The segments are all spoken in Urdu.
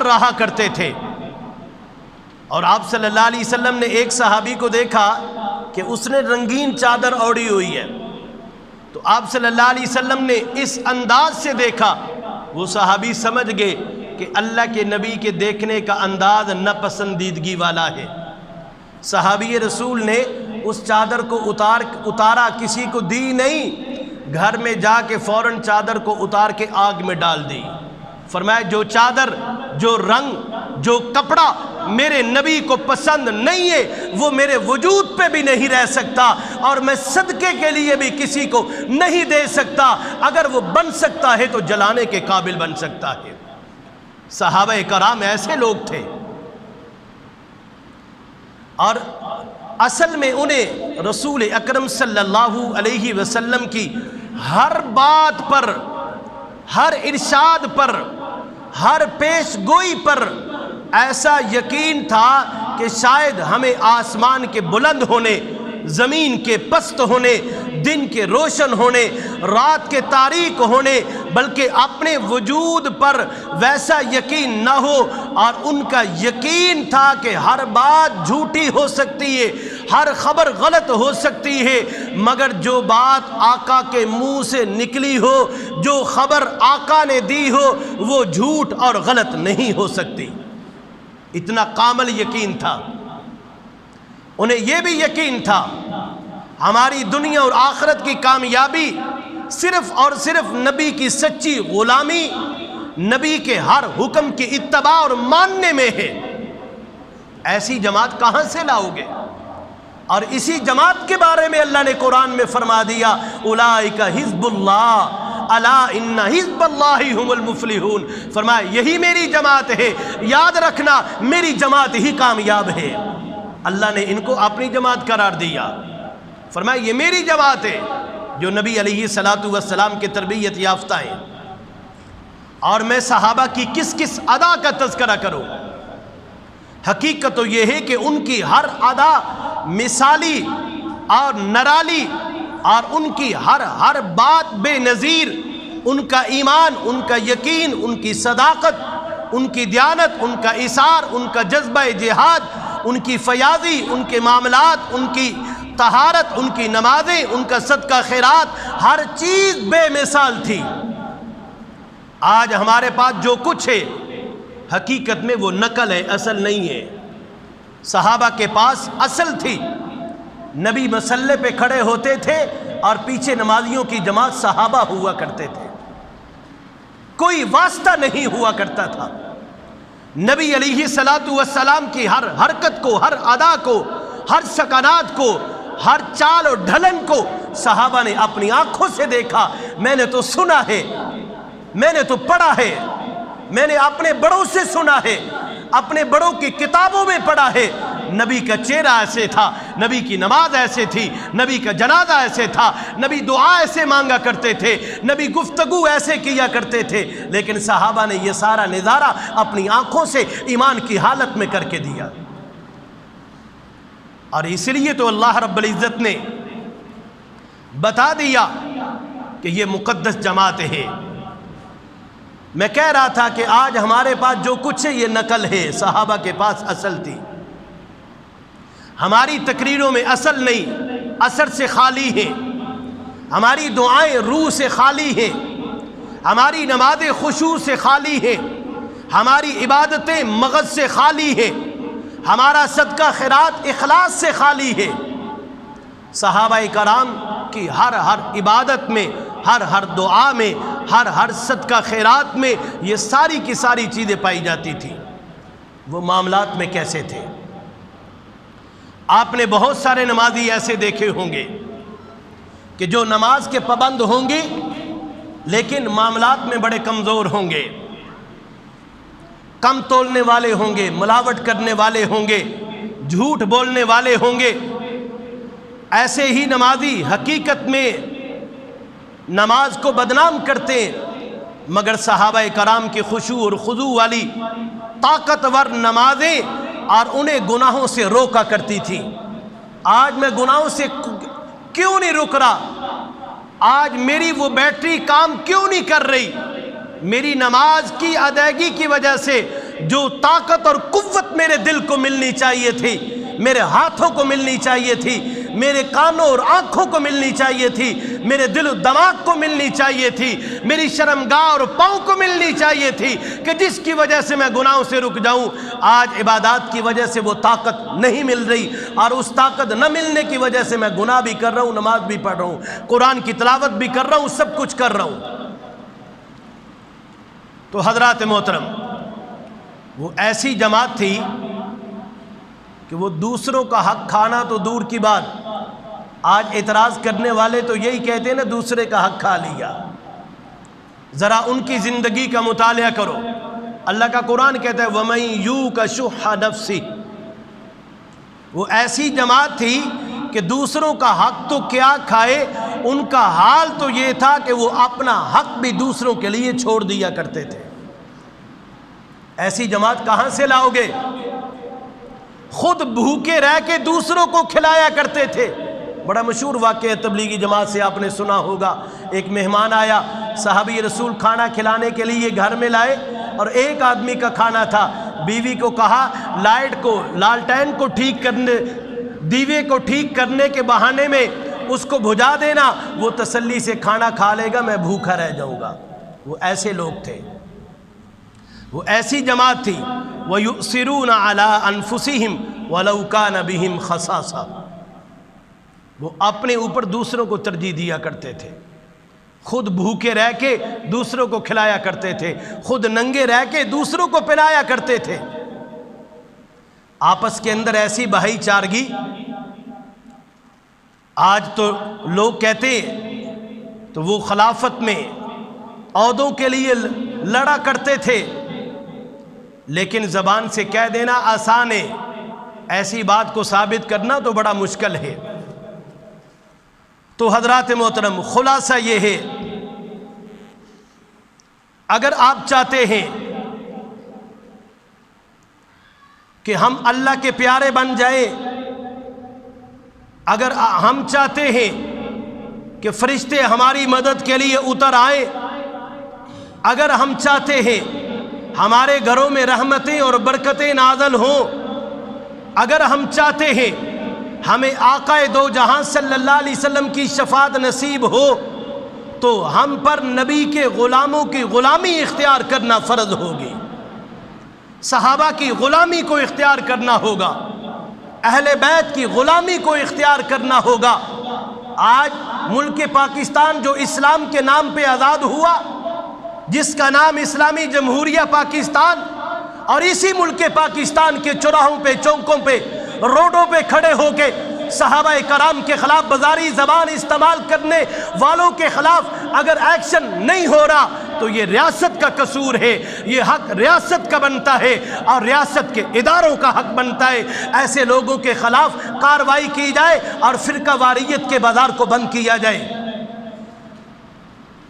رہا کرتے تھے۔ اور آپ صلی اللہ علیہ وسلم نے ایک صحابی کو دیکھا کہ اس نے رنگین چادر اوڑھی ہوئی ہے، تو آپ صلی اللہ علیہ وسلم نے اس انداز سے دیکھا، وہ صحابی سمجھ گئے کہ اللہ کے نبی کے دیکھنے کا انداز ناپسندیدگی والا ہے۔ صحابی رسول نے اس چادر کو اتارا، کسی کو دی نہیں، گھر میں جا کے فوراً چادر کو اتار کے آگ میں ڈال دی۔ فرمایا جو چادر، جو رنگ، جو کپڑا میرے نبی کو پسند نہیں ہے وہ میرے وجود پہ بھی نہیں رہ سکتا، اور میں صدقے کے لیے بھی کسی کو نہیں دے سکتا۔ اگر وہ بن سکتا ہے تو جلانے کے قابل بن سکتا ہے۔ صحابہ کرام ایسے لوگ تھے، اور اصل میں انہیں رسول اکرم صلی اللہ علیہ وسلم کی ہر بات پر، ہر ارشاد پر، ہر پیش گوئی پر ایسا یقین تھا کہ شاید ہمیں آسمان کے بلند ہونے، زمین کے پست ہونے، دن کے روشن ہونے، رات کے تاریک ہونے، بلکہ اپنے وجود پر ویسا یقین نہ ہو، اور ان کا یقین تھا کہ ہر بات جھوٹی ہو سکتی ہے، ہر خبر غلط ہو سکتی ہے، مگر جو بات آقا کے منہ سے نکلی ہو، جو خبر آقا نے دی ہو، وہ جھوٹ اور غلط نہیں ہو سکتی۔ اتنا کامل یقین تھا۔ انہیں یہ بھی یقین تھا ہماری دنیا اور آخرت کی کامیابی صرف اور صرف نبی کی سچی غلامی، نبی کے ہر حکم کی اتباع اور ماننے میں ہے۔ ایسی جماعت کہاں سے لاؤ گے؟ اور اسی جماعت کے بارے میں اللہ نے قرآن میں فرما دیا اولئک حزب اللہ الا ان حزب اللہ هم المفلحون۔ فرمایا یہی میری جماعت ہے، یاد رکھنا میری جماعت ہی کامیاب ہے۔ اللہ نے ان کو اپنی جماعت قرار دیا، فرمایا یہ میری جماعت ہے جو نبی علیہ الصلوۃ والسلام کے تربیت یافتہ ہیں۔ اور میں صحابہ کی کس کس ادا کا تذکرہ کروں؟ حقیقت تو یہ ہے کہ ان کی ہر ادا مثالی اور نرالی، اور ان کی ہر بات بے نظیر۔ ان کا ایمان، ان کا یقین، ان کی صداقت، ان کی دیانت، ان کا اثار، ان کا جذبہ جہاد، ان کی فیاضی، ان کے معاملات، ان کی طہارت، ان کی نمازیں، ان کا صدقہ خیرات، ہر چیز بے مثال تھی۔ آج ہمارے پاس جو کچھ ہے حقیقت میں وہ نقل ہے، اصل نہیں ہے۔ صحابہ کے پاس اصل تھی۔ نبی مسلح پہ کھڑے ہوتے تھے اور پیچھے نمازیوں کی جماعت صحابہ ہوا کرتے تھے، کوئی واسطہ نہیں ہوا کرتا تھا۔ نبی علیہ الصلوۃ والسلام کی ہر حرکت کو، ہر ادا کو، ہر سکنات کو، ہر چال اور ڈھلن کو صحابہ نے اپنی آنکھوں سے دیکھا۔ میں نے تو سنا ہے، میں نے تو پڑھا ہے، میں نے اپنے بڑوں سے سنا ہے، اپنے بڑوں کی کتابوں میں پڑھا ہے۔ نبی کا چہرہ ایسے تھا، نبی کی نماز ایسے تھی، نبی کا جنازہ ایسے تھا، نبی دعا ایسے مانگا کرتے تھے، نبی گفتگو ایسے کیا کرتے تھے۔ لیکن صحابہ نے یہ سارا نظارہ اپنی آنکھوں سے ایمان کی حالت میں کر کے دیا۔ اور اس لیے تو اللہ رب العزت نے بتا دیا کہ یہ مقدس جماعت ہے۔ میں کہہ رہا تھا کہ آج ہمارے پاس جو کچھ ہے یہ نقل ہے، صحابہ کے پاس اصل تھی۔ ہماری تقریروں میں اصل نہیں، اثر سے خالی ہیں، ہماری دعائیں روح سے خالی ہیں، ہماری نمازیں خشوع سے خالی ہیں، ہماری عبادتیں مغز سے خالی ہیں، ہمارا صدقہ خیرات اخلاص سے خالی ہے۔ صحابہ کرام کی ہر عبادت میں، ہر دعا میں، ہر صدقہ خیرات میں یہ ساری کی ساری چیزیں پائی جاتی تھیں۔ وہ معاملات میں کیسے تھے؟ آپ نے بہت سارے نمازی ایسے دیکھے ہوں گے کہ جو نماز کے پابند ہوں گے لیکن معاملات میں بڑے کمزور ہوں گے، کم تولنے والے ہوں گے، ملاوٹ کرنے والے ہوں گے، جھوٹ بولنے والے ہوں گے۔ ایسے ہی نمازی حقیقت میں نماز کو بدنام کرتے ہیں، مگر صحابہ کرام کی خشوع اور خضوع والی طاقتور نمازیں اور انہیں گناہوں سے روکا کرتی تھی۔ آج میں گناہوں سے کیوں نہیں رک رہا؟ آج میری وہ بیٹری کام کیوں نہیں کر رہی؟ میری نماز کی ادائیگی کی وجہ سے جو طاقت اور قوت میرے دل کو ملنی چاہیے تھی، میرے ہاتھوں کو ملنی چاہیے تھی، میرے کانوں اور آنکھوں کو ملنی چاہیے تھی، میرے دل و دماغ کو ملنی چاہیے تھی، میری شرمگاہ اور پاؤں کو ملنی چاہیے تھی کہ جس کی وجہ سے میں گناہوں سے رک جاؤں۔ آج عبادات کی وجہ سے وہ طاقت نہیں مل رہی، اور اس طاقت نہ ملنے کی وجہ سے میں گناہ بھی کر رہا ہوں، نماز بھی پڑھ رہا ہوں، قرآن کی تلاوت بھی کر رہا ہوں، سب کچھ کر رہا ہوں۔ تو حضرات محترم، وہ ایسی جماعت تھی کہ وہ دوسروں کا حق کھانا تو دور کی بات، آج اعتراض کرنے والے تو یہی کہتے ہیں نا، دوسرے کا حق کھا لیا۔ ذرا ان کی زندگی کا مطالعہ کرو۔ اللہ کا قرآن کہتا ہے وَمَن یُوقَ شُحَّ نَفْسِهِ، وہ ایسی جماعت تھی کہ دوسروں کا حق تو کیا کھائے، ان کا حال تو یہ تھا کہ وہ اپنا حق بھی دوسروں کے لیے چھوڑ دیا کرتے تھے۔ ایسی جماعت کہاں سے لاؤ گے؟ خود بھوکے رہ کے دوسروں کو کھلایا کرتے تھے۔ بڑا مشہور واقعہ تبلیغی جماعت سے آپ نے سنا ہوگا، ایک مہمان آیا، صحابی رسول کھانا کھلانے کے لیے گھر میں لائے، اور ایک آدمی کا کھانا تھا۔ بیوی کو کہا لائٹ کو، لالٹین کو ٹھیک کرنے، دیوے کو ٹھیک کرنے کے بہانے میں اس کو بجھا دینا، وہ تسلی سے کھانا کھا لے گا، میں بھوکا رہ جاؤں گا۔ وہ ایسے لوگ تھے، وہ ایسی جماعت تھی۔ وَيُؤْثِرُونَ عَلَىٰ أَنفُسِهِمْ وَلَوْ كَانَ بِهِمْ خَصَاصَةٌ، وہ اپنے اوپر دوسروں کو ترجیح دیا کرتے تھے، خود بھوکے رہ کے دوسروں کو کھلایا کرتے تھے، خود ننگے رہ کے دوسروں کو پہنایا کرتے تھے۔ آپس کے اندر ایسی بھائی چارگی، آج تو لوگ کہتے تو وہ خلافت میں عہدوں کے لیے لڑا کرتے تھے، لیکن زبان سے کہہ دینا آسان ہے، ایسی بات کو ثابت کرنا تو بڑا مشکل ہے۔ تو حضرات محترم، خلاصہ یہ ہے، اگر آپ چاہتے ہیں کہ ہم اللہ کے پیارے بن جائیں، اگر ہم چاہتے ہیں کہ فرشتے ہماری مدد کے لیے اتر آئیں، اگر ہم چاہتے ہیں ہمارے گھروں میں رحمتیں اور برکتیں نازل ہوں، اگر ہم چاہتے ہیں ہمیں آقا دو جہاں صلی اللہ علیہ وسلم کی شفاعت نصیب ہو، تو ہم پر نبی کے غلاموں کی غلامی اختیار کرنا فرض ہوگی، صحابہ کی غلامی کو اختیار کرنا ہوگا، اہل بیت کی غلامی کو اختیار کرنا ہوگا۔ آج ملک پاکستان جو اسلام کے نام پہ آزاد ہوا، جس کا نام اسلامی جمہوریہ پاکستان، اور اسی ملک پاکستان کے چوراہوں پہ، چوکوں پہ، روڈوں پہ کھڑے ہو کے صحابہ کرام کے خلاف بازاری زبان استعمال کرنے والوں کے خلاف اگر ایکشن نہیں ہو رہا تو یہ ریاست کا قصور ہے، یہ حق ریاست کا بنتا ہے، اور ریاست کے اداروں کا حق بنتا ہے ایسے لوگوں کے خلاف کارروائی کی جائے اور فرقہ واریت کے بازار کو بند کیا جائے۔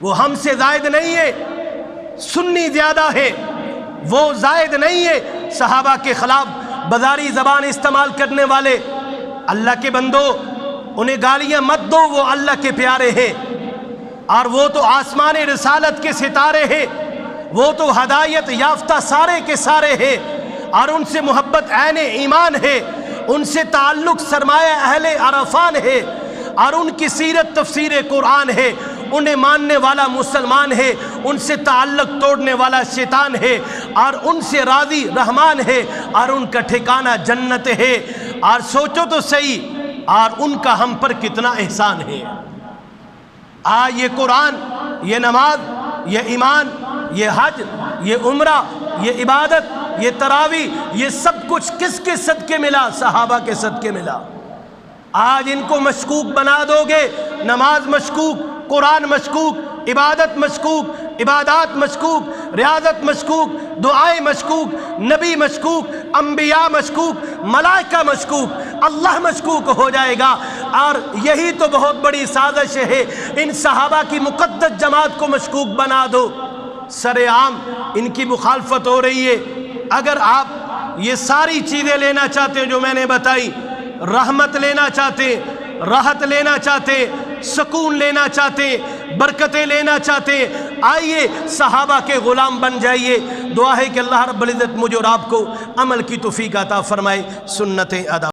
وہ ہم سے زائد نہیں ہے، سنی زیادہ ہے، وہ زائد نہیں ہے۔ صحابہ کے خلاف بازاری زبان استعمال کرنے والے، اللہ کے بندو انہیں گالیاں مت دو، وہ اللہ کے پیارے ہیں، اور وہ تو آسمان رسالت کے ستارے ہیں، وہ تو ہدایت یافتہ سارے کے سارے ہیں، اور ان سے محبت عین ایمان ہے، ان سے تعلق سرمایہ اہل عرفان ہے، اور ان کی سیرت تفسیر قرآن ہے، انہیں ماننے والا مسلمان ہے، ان سے تعلق توڑنے والا شیطان ہے، اور ان سے راضی رحمان ہے، اور ان کا ٹھکانہ جنت ہے۔ اور سوچو تو صحیح، اور ان کا ہم پر کتنا احسان ہے۔ آج یہ قرآن، یہ نماز، یہ ایمان، یہ حج، یہ عمرہ، یہ عبادت، یہ تراویح، یہ سب کچھ کس کے صدقے ملا؟ صحابہ کے صدقے ملا۔ آج ان کو مشکوک بنا دو گے، نماز مشکوک، قرآن مشکوک، عبادت مشکوک، عبادات مشکوک، ریاضت مشکوک، دعائیں مشکوک، نبی مشکوک، انبیاء مشکوک، ملائکہ مشکوک، اللہ مشکوک ہو جائے گا۔ اور یہی تو بہت بڑی سازش ہے، ان صحابہ کی مقدس جماعت کو مشکوک بنا دو۔ سر عام ان کی مخالفت ہو رہی ہے۔ اگر آپ یہ ساری چیزیں لینا چاہتے ہیں جو میں نے بتائی، رحمت لینا چاہتے، راحت لینا چاہتے، سکون لینا چاہتے، برکتیں لینا چاہتے ہیں، آئیے صحابہ کے غلام بن جائیے۔ دعا ہے کہ اللہ رب العزت مجھے اور آپ کو عمل کی توفیق عطا فرمائے، سنتیں ادا